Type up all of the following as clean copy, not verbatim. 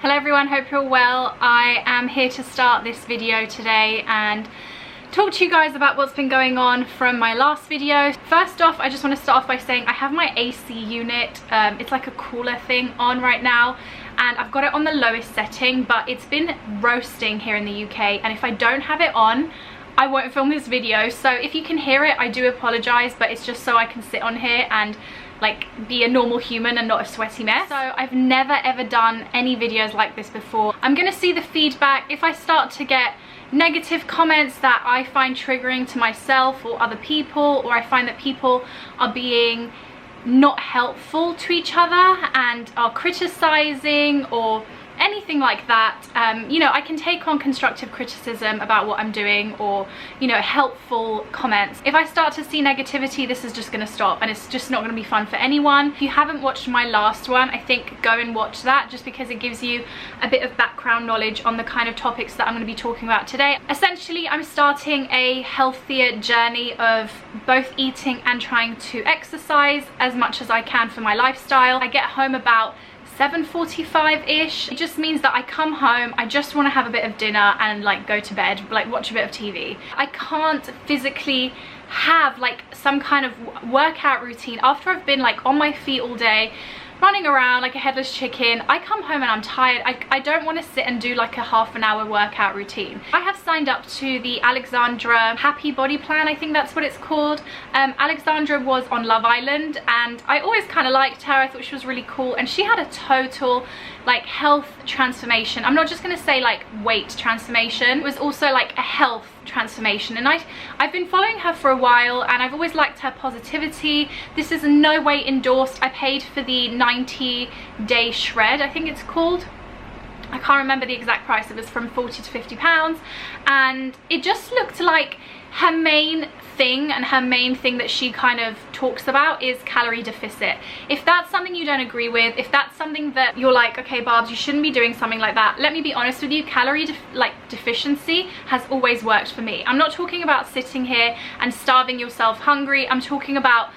Hello everyone, hope you're well. I am here to start this video today and talk to you guys about what's been going on from my last video. First off, I just want to start off by saying I have my AC unit, it's like a cooler thing on right now, and I've got it on the lowest setting, but it's been roasting here in the UK, and if I don't have it on, I won't film this video. So if you can hear it, I do apologize, but it's just so I can sit on here and like be a normal human and not a sweaty mess. So I've never ever done any videos like this before. I'm gonna see the feedback. If I start to get negative comments that I find triggering to myself or other people, or I find that people are being not helpful to each other and are criticizing or anything like that, you know, I can take on constructive criticism about what I'm doing, or, you know, helpful comments. If I start to see negativity, this is just going to stop, and it's just not going to be fun for anyone. If you haven't watched my last one, I think go and watch that, just because it gives you a bit of background knowledge on the kind of topics that I'm going to be talking about today. Essentially, I'm starting a healthier journey of both eating and trying to exercise as much as I can for my lifestyle. I get home about 7:45-ish. It just means that I come home, I just want to have a bit of dinner and like go to bed, like watch a bit of TV. I can't physically have like some kind of workout routine after I've been like on my feet all day, running around like a headless chicken. I come home and I'm tired. I don't want to sit and do like a half an hour workout routine. I have signed up to the Alexandra Happy Body Plan, I think that's what it's called. Alexandra was on Love Island, and I always kind of liked her. I thought she was really cool, and she had a total like health transformation. I'm not just going to say like weight transformation, it was also like a health transformation, and I've been following her for a while, and I've always liked her positivity. This is in no way endorsed. I paid for the 90-day shred, I think it's called. I can't remember the exact price. It was from £40 to £50, and it just looked like her main thing, and her main thing that she kind of talks about is calorie deficit. If that's something you don't agree with, if that's something that you're like, okay Barbs, you shouldn't be doing something like that, let me be honest with you, calorie deficiency has always worked for me. I'm not talking about sitting here and starving yourself hungry. I'm talking about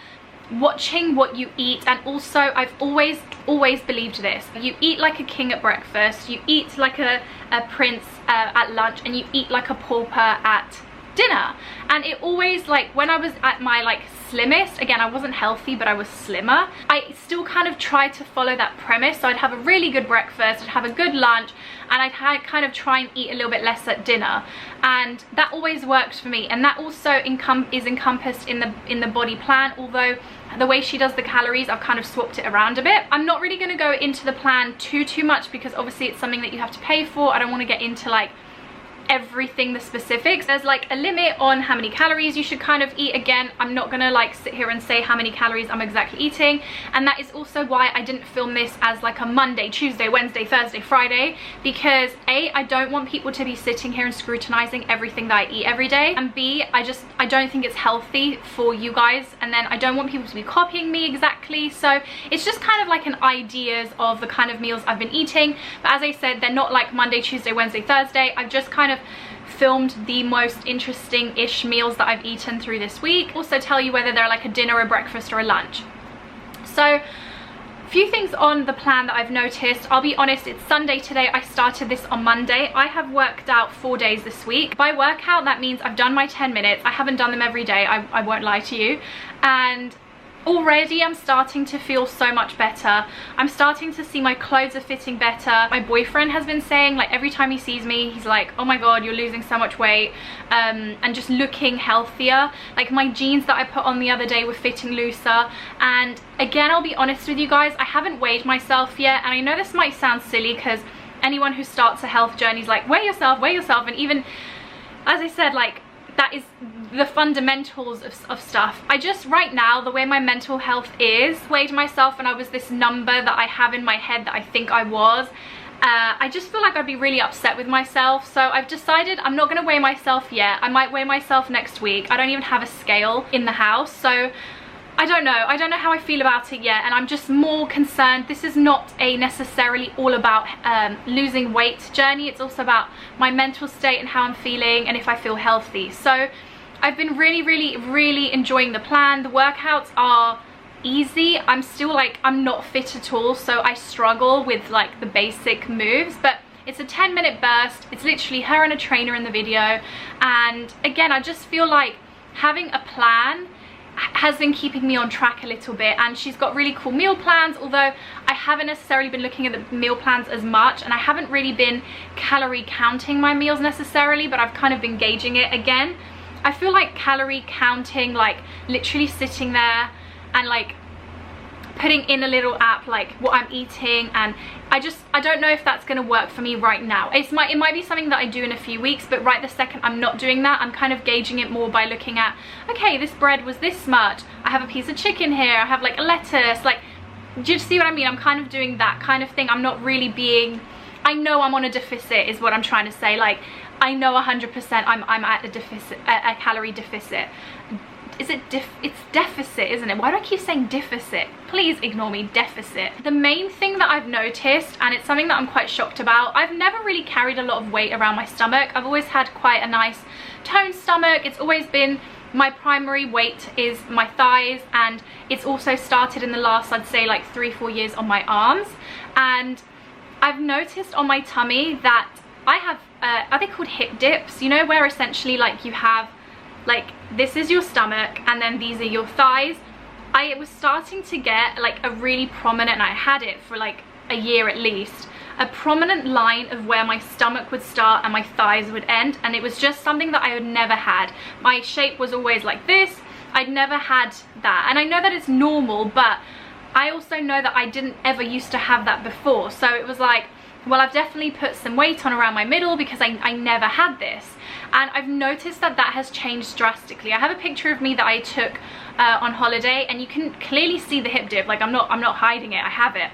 watching what you eat. And also, I've always believed this: you eat like a king at breakfast, you eat like a prince at lunch, and you eat like a pauper at dinner. And it always, like when I was at my like slimmest, again, I wasn't healthy but I was slimmer, I still kind of tried to follow that premise. So I'd have a really good breakfast, I'd have a good lunch, and I'd kind of try and eat a little bit less at dinner, and that always worked for me. And that also is encompassed in the body plan, although the way she does the calories, I've kind of swapped it around a bit. I'm not really going to go into the plan too much, because obviously it's something that you have to pay for. I don't want to get into like everything, the specifics. There's like a limit on how many calories you should kind of eat. Again, I'm not gonna like sit here and say how many calories I'm exactly eating, and that is also why I didn't film this as like a Monday, Tuesday, Wednesday, Thursday, Friday, because A, I don't want people to be sitting here and scrutinizing everything that I eat every day, and B, I don't think it's healthy for you guys, and then I don't want people to be copying me exactly. So it's just kind of like an ideas of the kind of meals I've been eating, but as I said, they're not like Monday, Tuesday, Wednesday, Thursday. I've just kind of filmed the most interesting-ish meals that I've eaten through this week. Also tell you whether they're like a dinner, a breakfast, or a lunch. So a few things on the plan that I've noticed. I'll be honest, it's Sunday today. I started this on Monday. I have worked out 4 days this week. By workout, that means I've done my 10 minutes. I haven't done them every day, I won't lie to you. And already I'm starting to feel so much better. I'm starting to see my clothes are fitting better. My boyfriend has been saying, like, every time he sees me, he's like, oh my god, you're losing so much weight, and just looking healthier. Like, my jeans that I put on the other day were fitting looser. And again, I'll be honest with you guys, I haven't weighed myself yet, and I know this might sound silly, because anyone who starts a health journey is like, weigh yourself, and even, as I said, like, that is the fundamentals of stuff. I just, right now, the way my mental health is, weighed myself and I was this number that I have in my head that I think I was. I just feel like I'd be really upset with myself. So I've decided I'm not going to weigh myself yet. I might weigh myself next week. I don't even have a scale in the house, so I don't know how I feel about it yet, and I'm just more concerned. This is not a necessarily all about losing weight journey. It's also about my mental state and how I'm feeling, and if I feel healthy. So I've been really enjoying the plan. The workouts are easy. I'm still like, I'm not fit at all, so I struggle with like the basic moves, but it's a 10-minute burst. It's literally her and a trainer in the video, and again, I just feel like having a plan has been keeping me on track a little bit. And she's got really cool meal plans, although I haven't necessarily been looking at the meal plans as much, and I haven't really been calorie counting my meals necessarily, but I've kind of been gauging it. Again, I feel like calorie counting, like literally sitting there and like putting in a little app like what I'm eating, and I don't know if that's going to work for me right now. It might be something that I do in a few weeks, but right this second I'm not doing that. I'm kind of gauging it more by looking at, okay, this bread was this much, I have a piece of chicken here, I have like a lettuce, like, do you see what I mean? I'm kind of doing that kind of thing. I'm not really being, I know I'm on a deficit is what I'm trying to say. Like, I know 100% I'm at a deficit, a calorie deficit. It's deficit, isn't it? Why do I keep saying deficit? Please ignore me, deficit. The main thing that I've noticed, and it's something that I'm quite shocked about, I've never really carried a lot of weight around my stomach. I've always had quite a nice toned stomach. It's always been, my primary weight is my thighs, and it's also started in the last, I'd say like 3-4 years on my arms. And I've noticed on my tummy that I have, are they called hip dips? You know, where essentially like you have, like, this is your stomach and then these are your thighs. I was starting to get like a really prominent, and I had it for like a year at least, a prominent line of where my stomach would start and my thighs would end, and it was just something that I had never had. My shape was always like this. I'd never had that, and I know that it's normal, but I also know that I didn't ever used to have that before. So it was like, well, I've definitely put some weight on around my middle because I never had this. And I've noticed that that has changed drastically. I have a picture of me that I took on holiday, and you can clearly see the hip dip. Like, I'm not hiding it, I have it.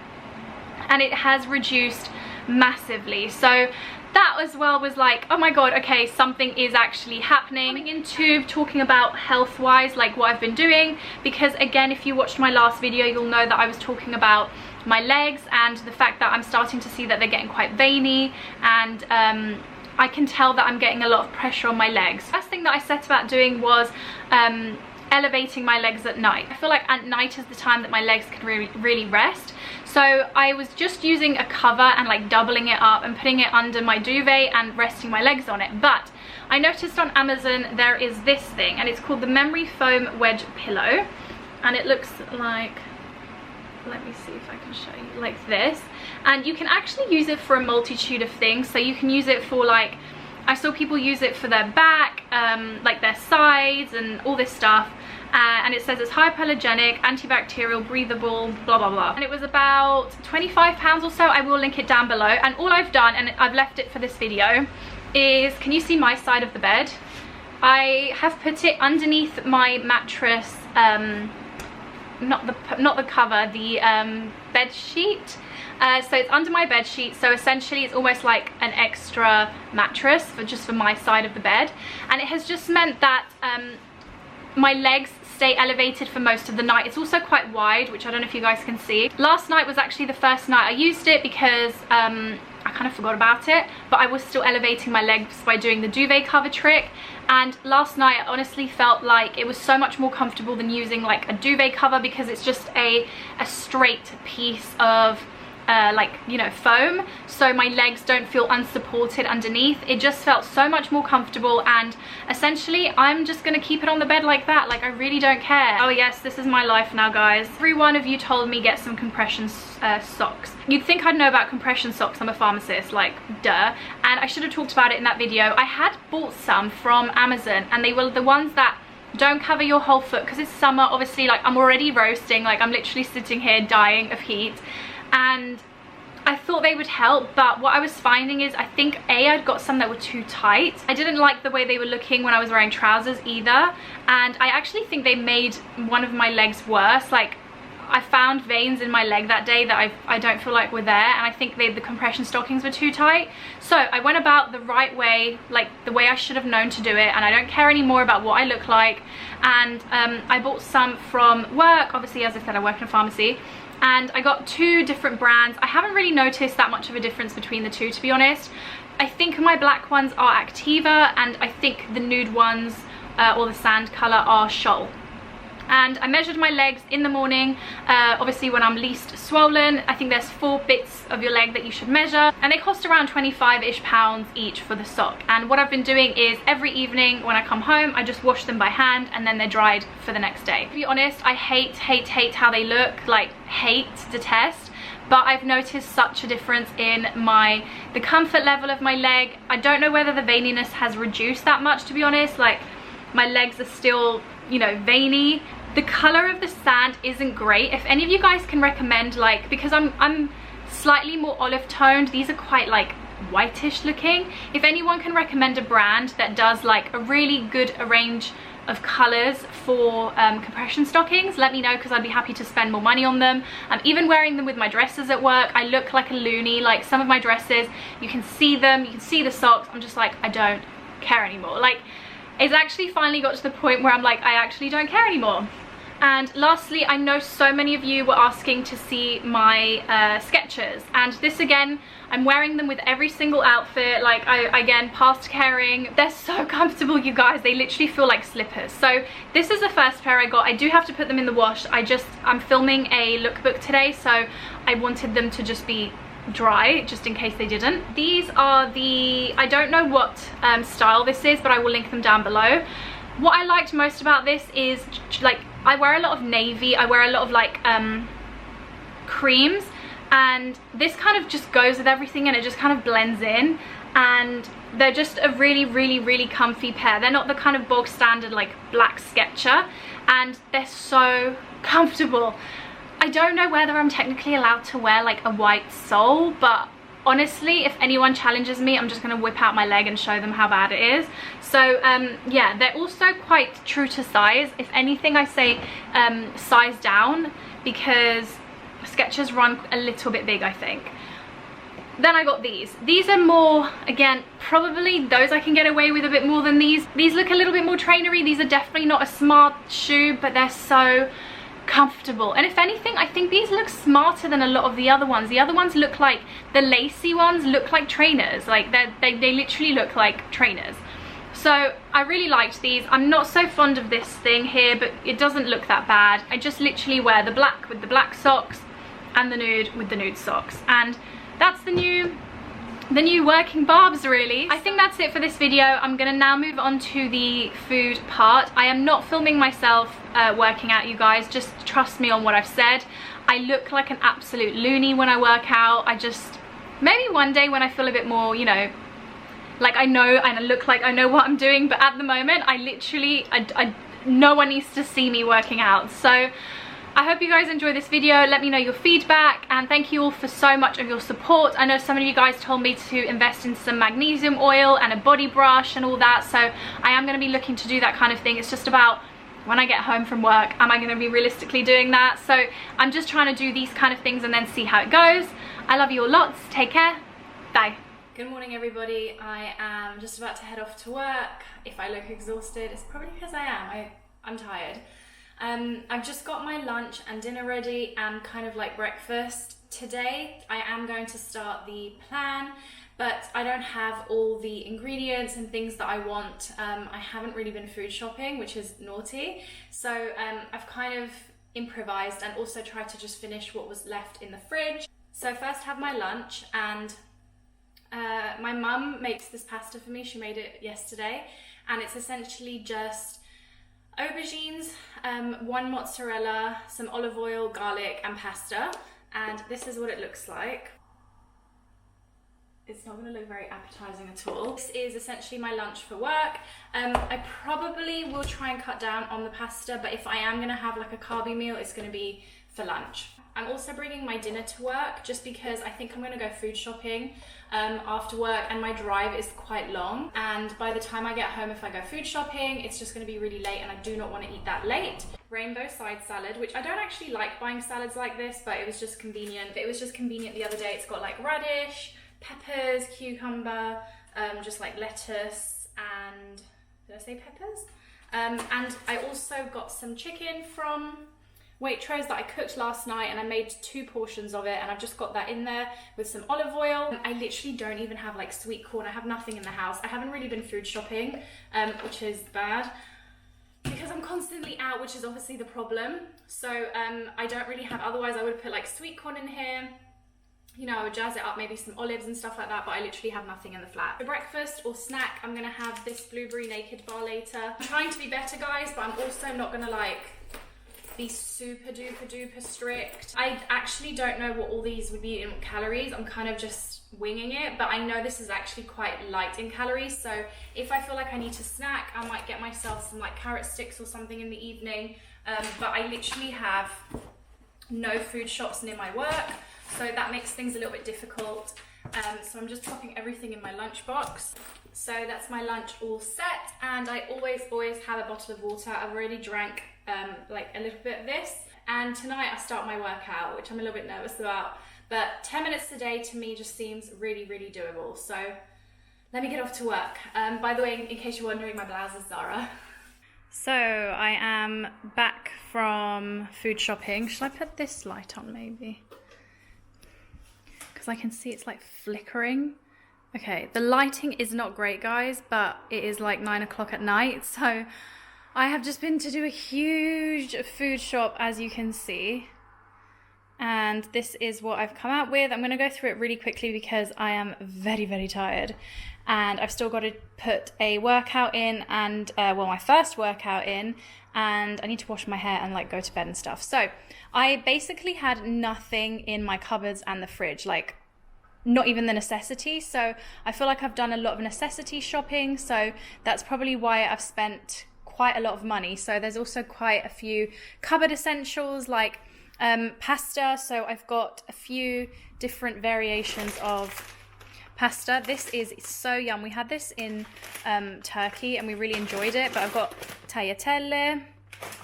And it has reduced massively. So that as well was like, oh my god, okay, something is actually happening. Coming into talking about health wise, like what I've been doing, because again, if you watched my last video, you'll know that I was talking about my legs and the fact that I'm starting to see that they're getting quite veiny, and I can tell that I'm getting a lot of pressure on my legs. First thing that I set about doing was elevating my legs at night. I feel like at night is the time that my legs can really rest. So I was just using a cover and like doubling it up and putting it under my duvet and resting my legs on it. But I noticed on Amazon there is this thing, and it's called the Memory Foam Wedge Pillow, and it looks like, let me see if I can show you, like this. And you can actually use it for a multitude of things. So you can use it for, like, I saw people use it for their back, like their sides and all this stuff. And it says it's hypoallergenic, antibacterial, breathable, blah blah blah. And it was about £25 or so. I will link it down below. And all I've done, and I've left it for this video, is, can you see my side of the bed? I have put it underneath my mattress, not the cover, the bed sheet. So it's under my bed sheet, so essentially it's almost like an extra mattress for my side of the bed, and it has just meant that my legs stay elevated for most of the night. It's also quite wide, which I don't know if you guys can see. Last night was actually the first night I used it because I kind of forgot about it, but I was still elevating my legs by doing the duvet cover trick. And last night I honestly felt like it was so much more comfortable than using like a duvet cover, because it's just a straight piece of like, you know, foam, so my legs don't feel unsupported underneath. It just felt so much more comfortable, and essentially I'm just gonna keep it on the bed like that. Like, I really don't care. Oh yes, this is my life now, guys. Every one of you told me get some compression socks. You'd think I'd know about compression socks, I'm a pharmacist, like, duh. And I should have talked about it in that video. I had bought some from Amazon, and they were the ones that don't cover your whole foot, because it's summer, obviously. Like, I'm already roasting, like I'm literally sitting here dying of heat, and I thought they would help, but what I was finding is, I think I'd got some that were too tight. I didn't like the way they were looking when I was wearing trousers either, and I actually think they made one of my legs worse. Like, I found veins in my leg that day that I don't feel like were there, and I think the compression stockings were too tight. So I went about the right way, like the way I should have known to do it, and I don't care anymore about what I look like. And I bought some from work. Obviously, as I said, I work in a pharmacy, and I got 2 different brands. I haven't really noticed that much of a difference between the 2, to be honest. I think my black ones are Activa, and I think the nude ones or the sand color are Shoal. And I measured my legs in the morning, obviously when I'm least swollen. I think there's 4 bits of your leg that you should measure, and they cost around 25-ish pounds each for the sock. And what I've been doing is every evening when I come home, I just wash them by hand, and then they're dried for the next day. To be honest, I hate how they look, like detest. But I've noticed such a difference in the comfort level of my leg. I don't know whether the veininess has reduced that much, to be honest. Like, my legs are still, you know, veiny. The color of the sand isn't great. If any of you guys can recommend, like, because I'm slightly more olive toned, these are quite like whitish looking. If anyone can recommend a brand that does like a really good range of colors for compression stockings, let me know, because I'd be happy to spend more money on them. I'm even wearing them with my dresses at work. I look like a loony. Like, some of my dresses, you can see them, you can see the socks. I'm just like, I don't care anymore. Like, it's actually finally got to the point where I'm like, I actually don't care anymore. And lastly, I know so many of you were asking to see my Skechers, and this again, I'm wearing them with every single outfit. Like, again, past caring. They're so comfortable, you guys. They literally feel like slippers. So this is the first pair I got. I do have to put them in the wash. I'm filming a lookbook today, so I wanted them to just be dry, just in case they didn't. These are I don't know what style this is, but I will link them down below. What I liked most about this is, like, I wear a lot of navy, I wear a lot of like creams, and this kind of just goes with everything, and it just kind of blends in, and they're just a really comfy pair. They're not the kind of bog standard like black Sketcher, and they're so comfortable. I don't know whether I'm technically allowed to wear like a white sole, but honestly, if anyone challenges me, I'm just going to whip out my leg and show them how bad it is. So yeah, they're also quite true to size. If anything, I say size down, because Skechers run a little bit big, I think. Then I got these. These are more, again, probably those I can get away with a bit more than these. These look a little bit more trainery. These are definitely not a smart shoe, but they're so comfortable. And if anything, I think these look smarter than a lot of the other ones. The other ones look like, the lacy ones look like trainers. Like, they literally look like trainers. So I really liked these. I'm not so fond of this thing here, but it doesn't look that bad. I just literally wear the black with the black socks and the nude with the nude socks, and that's the new working barbs, really. I think that's it for this video. I'm gonna now move on to the food part. I am not filming myself working out, you guys. Just trust me on what I've said. I look like an absolute loony when I work out. Maybe one day when I feel a bit more, you know, like I know and I look like I know what I'm doing, but at the moment, no one needs to see me working out. So I hope you guys enjoy this video. Let me know your feedback, and thank you all for so much of your support. I know some of you guys told me to invest in some magnesium oil and a body brush and all that, so I am going to be looking to do that kind of thing. It's just about when I get home from work, am I going to be realistically doing that? So I'm just trying to do these kind of things and then see how it goes. I love you all lots. Take care. Bye. Good morning, everybody. I am just about to head off to work. If I look exhausted, it's probably because I am. I'm tired. I've just got my lunch and dinner ready and kind of like breakfast. Today I am going to start the plan, but I don't have all the ingredients and things that I want. I haven't really been food shopping, which is naughty. So I've kind of improvised and also tried to just finish what was left in the fridge. So first have my lunch, and my mum makes this pasta for me. She made it yesterday, and it's essentially just aubergines, 1 mozzarella, some olive oil, garlic, and pasta. And this is what it looks like. It's not going to look very appetizing at all. This is essentially my lunch for work. I probably will try and cut down on the pasta, but if I am going to have like a carby meal, it's going to be for lunch. I'm also bringing my dinner to work just because I think I'm going to go food shopping after work, and my drive is quite long, and by the time I get home, if I go food shopping, it's just going to be really late, and I do not want to eat that late. Rainbow side salad, which I don't actually like buying salads like this, but it was just convenient. It was just convenient the other day. It's got like radish, peppers, cucumber, just like lettuce, and did I say peppers? And I also got some chicken from Waitrose that I cooked last night, and I made 2 portions of it, and I've just got that in there with some olive oil. I literally don't even have like sweet corn. I have nothing in the house. I haven't really been food shopping, which is bad. because I'm constantly out, which is obviously the problem. So I don't really have, otherwise I would have put like sweet corn in here. You know, I would jazz it up, maybe some olives and stuff like that, but I literally have nothing in the flat. For breakfast or snack, I'm gonna have this blueberry naked bar later. I'm trying to be better, guys, but I'm also not gonna like be super duper duper strict. I actually don't know what all these would be in calories. I'm kind of just winging it, but I know this is actually quite light in calories. So if I feel like I need to snack, I might get myself some like carrot sticks or something in the evening. But I literally have no food shops near my work, so that makes things a little bit difficult. So I'm just popping everything in my lunchbox. So that's my lunch all set, and I always have a bottle of water. I've already drank like a little bit of this, and tonight I start my workout, which I'm a little bit nervous about, but 10 minutes a day to me just seems really doable. So let me get off to work. By the way, in case you're wondering, my blouse is Zara. So I am back from food shopping. Should I put this light on maybe? Because I can see it's like flickering. Okay, the lighting is not great, guys, but it is like 9 o'clock at night. So I have just been to do a huge food shop, as you can see. And this is what I've come out with. I'm going to go through it really quickly because I am very tired. And I've still got to put a workout in and, well, my first workout in. And I need to wash my hair and like go to bed and stuff. So I basically had nothing in my cupboards and the fridge, like not even the necessities. So I feel like I've done a lot of necessity shopping. So that's probably why I've spent quite a lot of money. So there's also quite a few cupboard essentials like pasta. So I've got a few different variations of pasta. This is so yum. We had this in Turkey and we really enjoyed it, but I've got tagliatelle,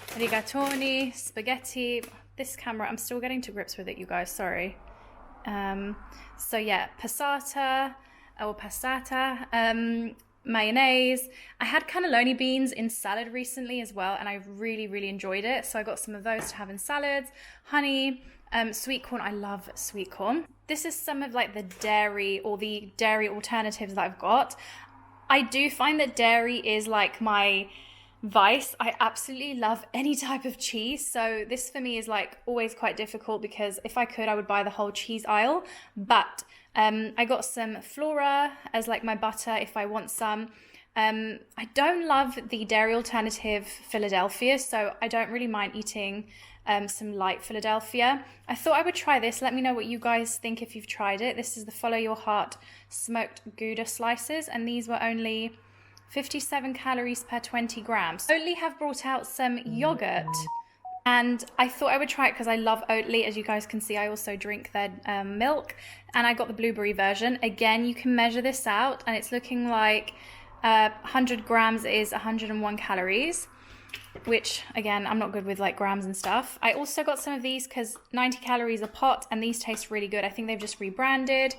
rigatoni, spaghetti. This camera, I'm still getting to grips with it, you guys, sorry. So yeah, passata or passata, mayonnaise. I had cannelloni beans in salad recently as well, and I really enjoyed it. So I got some of those to have in salads, honey, sweet corn. I love sweet corn. This is some of like the dairy or the dairy alternatives that I've got. I do find that dairy is like my vice. I absolutely love any type of cheese. So this for me is like always quite difficult because if I could, I would buy the whole cheese aisle. But I got some Flora as like my butter if I want some. I don't love the dairy alternative Philadelphia, so I don't really mind eating some light Philadelphia. I thought I would try this. Let me know what you guys think if you've tried it. This is the Follow Your Heart smoked Gouda slices, and these were only 57 calories per 20 grams. Oatly have brought out some yogurt, and I thought I would try it because I love Oatly. As you guys can see, I also drink their milk, and I got the blueberry version. Again, you can measure this out, and it's looking like 100 grams is 101 calories, which again, I'm not good with like grams and stuff. I also got some of these because 90 calories a pot, and these taste really good. I think they've just rebranded.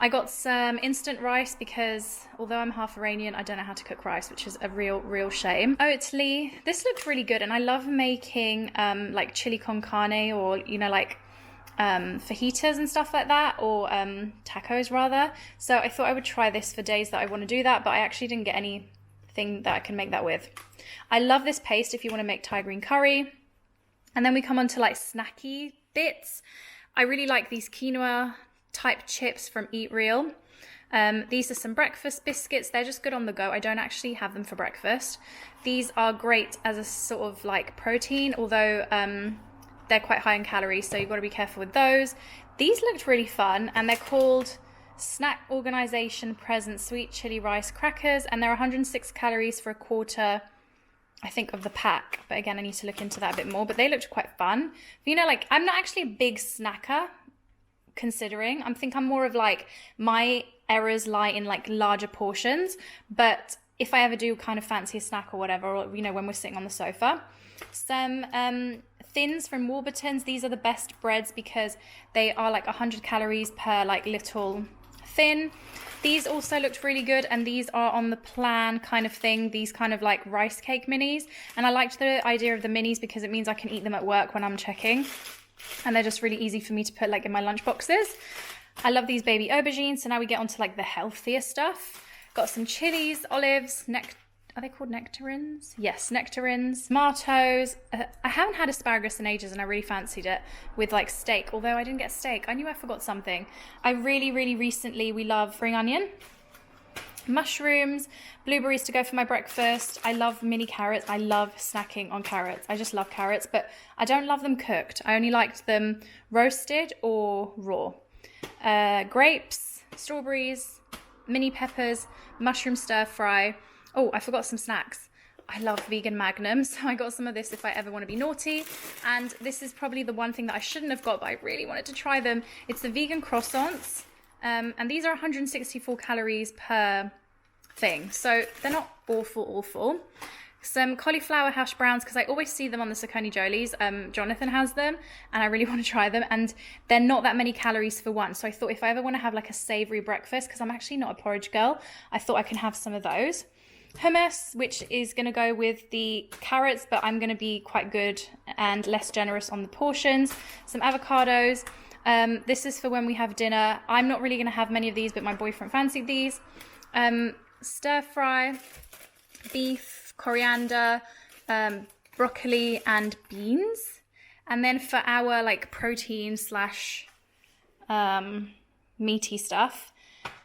I got some instant rice because although I'm half Iranian, I don't know how to cook rice, which is a real shame. Oatly, this looked really good, and I love making like chili con carne, or you know, like fajitas and stuff like that, or tacos rather. So I thought I would try this for days that I want to do that, but I actually didn't get anything that I can make that with. I love this paste if you want to make Thai green curry. And then we come on to like snacky bits. I really like these quinoa type chips from Eat Real. These are some breakfast biscuits. They're just good on the go. I don't actually have them for breakfast. These are great as a sort of like protein, although they're quite high in calories, so you've got to be careful with those. These looked really fun, and they're called Snack Organization Present Sweet Chili Rice Crackers, and they're 106 calories for a quarter, I think, of the pack. But again, I need to look into that a bit more, but they looked quite fun. You know, like, I'm not actually a big snacker, considering. I think I'm more of like, my errors lie in like larger portions, but if I ever do kind of fancy a snack or whatever, or you know, when we're sitting on the sofa. Some thins from Warburton's. These are the best breads because they are like 100 calories per like little thin. These also looked really good, and these are on the plan kind of thing, these kind of like rice cake minis, and I liked the idea of the minis because it means I can eat them at work when I'm checking, and they're just really easy for me to put like in my lunch boxes. I love these baby aubergines. So now we get on to like the healthier stuff. Got some chilies, olives, are they called nectarines? Yes, nectarines, tomatoes. I haven't had asparagus in ages and I really fancied it with like steak, although I didn't get steak. I knew I forgot something. I really recently, we love spring onion, mushrooms, blueberries to go for my breakfast. I love mini carrots. I love snacking on carrots. I just love carrots, but I don't love them cooked. I only liked them roasted or raw. Grapes, strawberries, mini peppers, mushroom stir fry. Oh, I forgot some snacks. I love vegan Magnums, so I got some of this if I ever want to be naughty. And this is probably the one thing that I shouldn't have got, but I really wanted to try them. It's the vegan croissants. And these are 164 calories per thing, so they're not awful. Some cauliflower hash browns, because I always see them on the Saucony Jolies. Jonathan has them and I really want to try them, and they're not that many calories for one. So I thought if I ever want to have like a savory breakfast, because I'm actually not a porridge girl, I thought I can have some of those. Hummus, which is going to go with the carrots, but I'm going to be quite good and less generous on the portions. Some avocados. This is for when we have dinner. I'm not really going to have many of these, but my boyfriend fancied these. Stir fry, beef, coriander, broccoli and beans. And then for our like protein slash meaty stuff,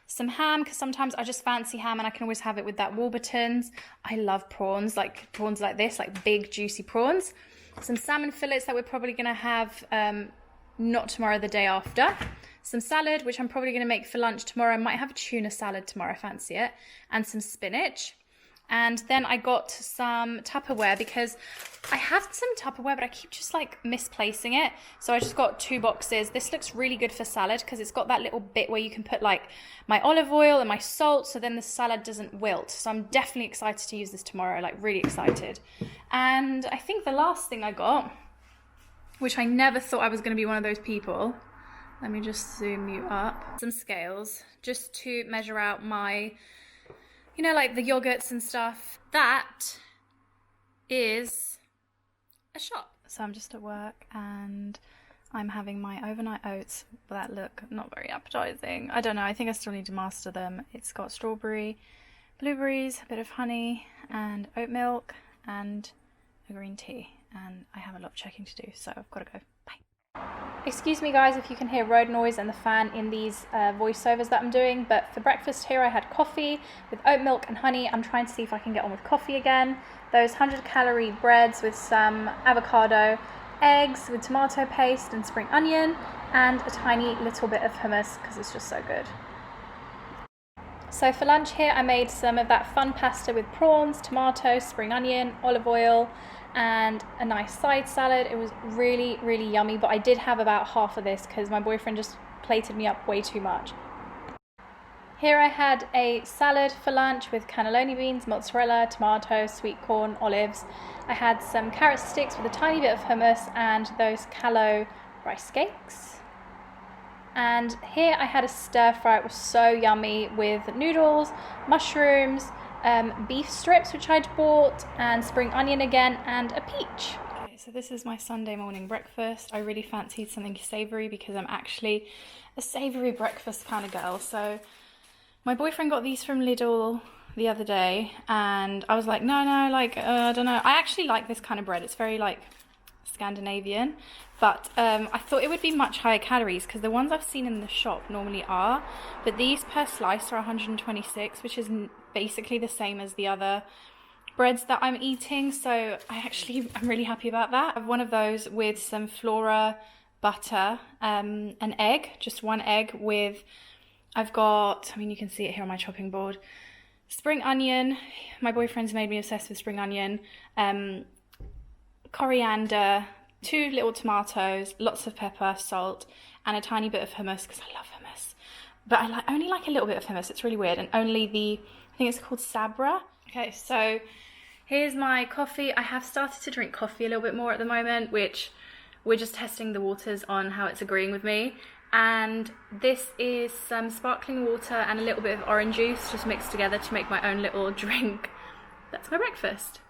some ham, because sometimes I just fancy ham and I can always have it with that Warburton's. I love prawns like this, like big juicy prawns. Some salmon fillets that we're probably going to have not tomorrow, the day after. Some salad, which I'm probably going to make for lunch tomorrow. I might have a tuna salad tomorrow, I fancy it. And some spinach. And then I got some Tupperware, because I have some Tupperware, but I keep just like misplacing it. So I just got 2 boxes. This looks really good for salad because it's got that little bit where you can put like my olive oil and my salt, so then the salad doesn't wilt. So I'm definitely excited to use this tomorrow, like really excited. And I think the last thing I got, which I never thought I was going to be one of those people. Let me just zoom you up. Some scales, just to measure out my, you know, like the yogurts and stuff. That is a shot. So I'm just at work and I'm having my overnight oats that look not very appetizing. I don't know, I think I still need to master them. It's got strawberry, blueberries, a bit of honey and oat milk and a green tea. And I have a lot of checking to do, so I've got to go. Bye. Excuse me guys if you can hear road noise and the fan in these voiceovers that I'm doing, but for breakfast here I had coffee with oat milk and honey. I'm trying to see if I can get on with coffee again. Those 100-calorie breads with some avocado, eggs with tomato paste and spring onion, and a tiny little bit of hummus because it's just so good. So for lunch here I made some of that fun pasta with prawns, tomato, spring onion, olive oil, and a nice side salad. It was really yummy, but I did have about half of this because my boyfriend just plated me up way too much. Here I had a salad for lunch with cannelloni beans, mozzarella, tomato, sweet corn, olives. I had some carrot sticks with a tiny bit of hummus and those callo rice cakes. And here I had a stir fry. It was so yummy with noodles, mushrooms, beef strips which I'd bought, and spring onion again, and a peach. Okay, so this is my Sunday morning breakfast. I really fancied something savoury because I'm actually a savoury breakfast kind of girl. So my boyfriend got these from Lidl the other day and I was like, no, like, I don't know. I actually like this kind of bread. It's very like Scandinavian, but I thought it would be much higher calories because the ones I've seen in the shop normally are, but these per slice are 126, which is basically the same as the other breads that I'm eating, so I'm really happy about that. I have one of those with some Flora butter, an egg, just one egg with, I've got, I mean you can see it here on my chopping board, spring onion, my boyfriend's made me obsessed with spring onion, coriander, 2 little tomatoes, lots of pepper, salt, and a tiny bit of hummus because I love hummus. But I only like a little bit of hummus. It's really weird. And only I think it's called Sabra. Okay, so here's my coffee. I have started to drink coffee a little bit more at the moment, which we're just testing the waters on how it's agreeing with me. And this is some sparkling water and a little bit of orange juice just mixed together to make my own little drink. That's my breakfast.